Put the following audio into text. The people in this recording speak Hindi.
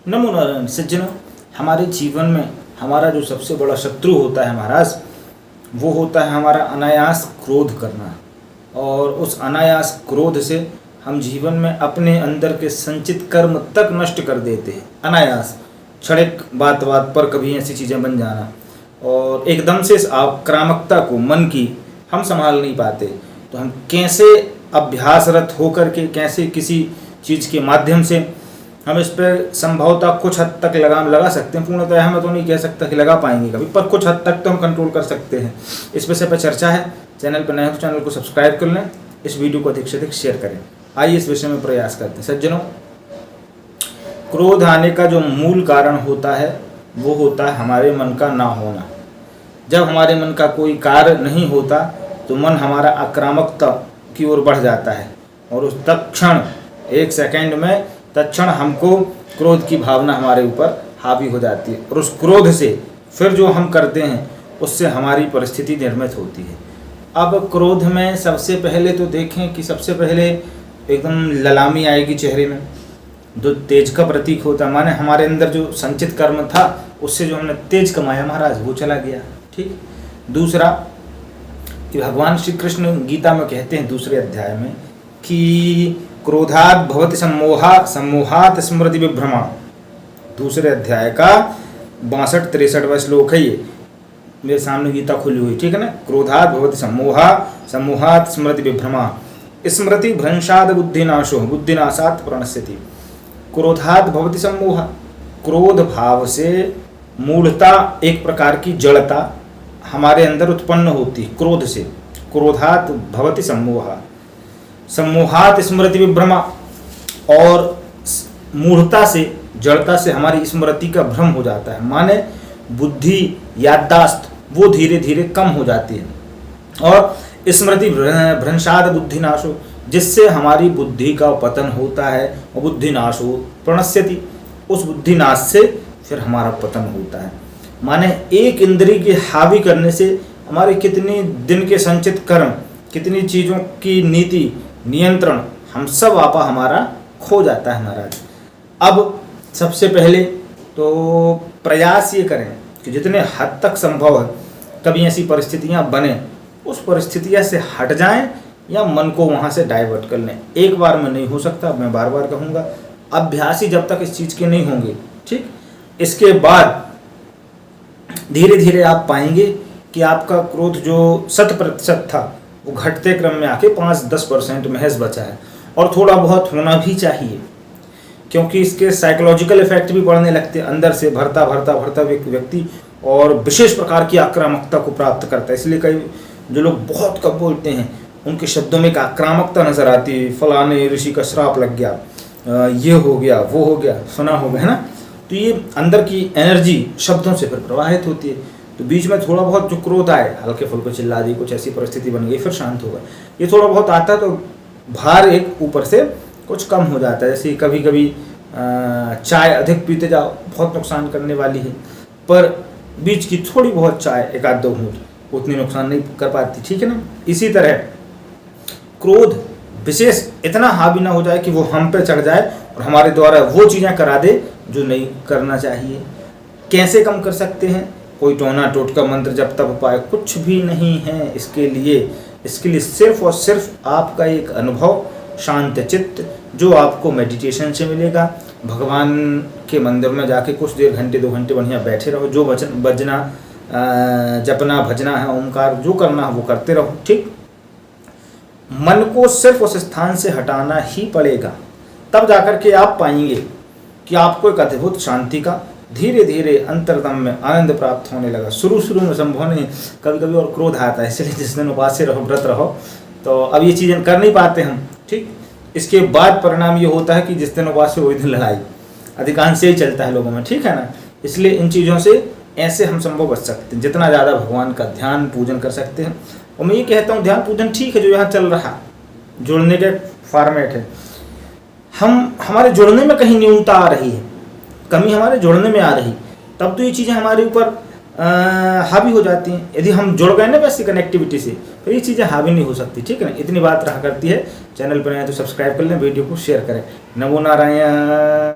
नमो नारायण सज्जनों। हमारे जीवन में हमारा जो सबसे बड़ा शत्रु होता है महाराज, वो होता है हमारा अनायास क्रोध करना। और उस अनायास क्रोध से हम जीवन में अपने अंदर के संचित कर्म तक नष्ट कर देते हैं। अनायास क्षणिक बात बात पर कभी ऐसी चीज़ें बन जाना, और एकदम से इस आक्रामकता को मन की हम संभाल नहीं पाते। तो हम कैसे अभ्यासरत होकर के, कैसे किसी चीज़ के माध्यम से हम इस पर संभवतः कुछ हद तक लगाम लगा सकते हैं। पूर्णतः मैं तो नहीं कह सकता कि लगा पाएंगे कभी, पर कुछ हद तक तो हम कंट्रोल कर सकते हैं। इस विषय पर चर्चा है। चैनल पर नए हो तो चैनल को सब्सक्राइब कर लें, इस वीडियो को अधिक से अधिक शेयर करें। आइए इस विषय में प्रयास करते हैं। सज्जनों, क्रोध आने का जो मूल कारण होता है वो होता है हमारे मन का ना होना। जब हमारे मन का कोई कार्य नहीं होता तो मन हमारा आक्रामकता की ओर बढ़ जाता है, और उस तत्क्षण एक सेकंड में तत्क्षण हमको क्रोध की भावना हमारे ऊपर हावी हो जाती है, और उस क्रोध से फिर जो हम करते हैं उससे हमारी परिस्थिति निर्मित होती है। अब क्रोध में सबसे पहले तो देखें कि सबसे पहले एकदम ललामी आएगी चेहरे में, जो तेज का प्रतीक होता है। माने हमारे अंदर जो संचित कर्म था उससे जो हमने तेज कमाया महाराज, वो चला गया। ठीक। दूसरा कि भगवान श्री कृष्ण गीता में कहते हैं दूसरे अध्याय में कि क्रोधात् भवति सम्मोहा सम्मोहात् स्मृति विभ्रमा। दूसरे अध्याय का 62-63वां श्लोक है ये, मेरे सामने गीता खुली हुई, ठीक है ना। क्रोधात् भवति सम्मोहा सम्मोहात् स्मृति विभ्रमा स्मृति भ्रंशाद बुद्धिनाशो बुद्धिनाशात् प्रणश्यति। क्रोधात् भवति सम्मोहा, क्रोध भाव से मूढ़ता, एक प्रकार की जड़ता हमारे अंदर उत्पन्न होती है क्रोध से। क्रोधात् भवति सम्मोहा सम्मोहात् स्मृति विभ्रमा, और मूढ़ता से, जड़ता से हमारी स्मृति का भ्रम हो जाता है। माने बुद्धि, याददाश्त वो धीरे धीरे कम हो जाती है, और स्मृति भ्रंशाद बुद्धिनाशो, जिससे हमारी बुद्धि का पतन होता है। और बुद्धिनाशो प्रणश्यति, उस बुद्धिनाश से फिर हमारा पतन होता है। माने एक इंद्रिय के हावी करने से हमारे कितने दिन के संचित कर्म, कितनी चीज़ों की नीति नियंत्रण, हम सब आपा हमारा खो जाता है महाराज। अब सबसे पहले तो प्रयास ये करें कि जितने हद तक संभव है कभी ऐसी परिस्थितियां बने, उस परिस्थितियां से हट जाएं या मन को वहां से डाइवर्ट कर लें। एक बार में नहीं हो सकता, मैं बार बार कहूँगा। अभ्यासी जब तक इस चीज़ के नहीं होंगे, ठीक, इसके बाद धीरे धीरे आप पाएंगे कि आपका क्रोध जो 100% था वो घटते क्रम में आके 5-10% महज बचा है। और थोड़ा बहुत होना भी चाहिए, क्योंकि इसके साइकोलॉजिकल इफेक्ट भी पड़ने लगते हैं। अंदर से भरता भरता भरता व्यक्ति और विशेष प्रकार की आक्रामकता को प्राप्त करता है। इसलिए कई जो लोग बहुत कम बोलते हैं उनके शब्दों में एक आक्रामकता नजर आती है। फलाने ऋषि का श्राप लग गया, ये हो गया, वो हो गया, सुना होगा, है ना। तो ये अंदर की एनर्जी शब्दों से फिर प्रवाहित होती है। तो बीच में थोड़ा बहुत जो क्रोध आए, हल्के फुल्के चिल्ला दी, कुछ ऐसी परिस्थिति बन गई, फिर शांत होगा। ये थोड़ा बहुत आता है तो भार एक ऊपर से कुछ कम हो जाता है। जैसे कभी कभी चाय अधिक पीते जाओ, बहुत नुकसान करने वाली है, पर बीच की थोड़ी बहुत चाय, 1-2 घूंट, उतनी नुकसान नहीं कर पाती, ठीक है ना। इसी तरह क्रोध विशेष इतना हावी ना हो जाए कि वो हम पे चढ़ जाए और हमारे द्वारा वो चीज़ें करा दे जो नहीं करना चाहिए। कैसे कम कर सकते हैं? कोई टोना टोटका मंत्र जब तब उपाय कुछ भी नहीं है इसके लिए सिर्फ और सिर्फ आपका एक अनुभव, शांत चित्त, जो आपको मेडिटेशन से मिलेगा। भगवान के मंदिर में जाके कुछ देर, घंटे 2 घंटे बढ़िया बैठे रहो। जो बजना जपना भजना है, ओमकार जो करना है वो करते रहो, ठीक। मन को सिर्फ उस स्थान से हटाना ही पड़ेगा, तब जाकर के आप पाएंगे कि आपको एक अद्भुत शांति का धीरे धीरे अंतर्दम में आनंद प्राप्त होने लगा। शुरू में संभव नहीं, कभी कभी और क्रोध आता है, इसलिए जिस दिन उपवास से रहो, व्रत रहो, तो अब ये चीज़ें कर नहीं पाते हम, ठीक। इसके बाद परिणाम ये होता है कि जिस दिन उपवास से वही दिन लड़ाई, अधिकांश यही चलता है लोगों में, ठीक है ना। इसलिए इन चीज़ों से ऐसे हम संभव बच सकते हैं, जितना ज़्यादा भगवान का ध्यान पूजन कर सकते हैं। और मैं ये कहता हूँ ध्यान पूजन ठीक है, जो यहाँ चल रहा जुड़ने के फॉर्मेट है, हमारे जुड़ने में कहीं न्यूनता आ रही है, कमी हमारे जुड़ने में आ रही, तब तो ये चीज़ें हमारे ऊपर हावी हो जाती हैं। यदि हम जुड़ गए ना वैसी कनेक्टिविटी से, फिर ये चीज़ें हावी नहीं हो सकती, ठीक है ना। इतनी बात रहा करती है। चैनल पर आए तो सब्सक्राइब कर लें, वीडियो को शेयर करें। नमो नारायण।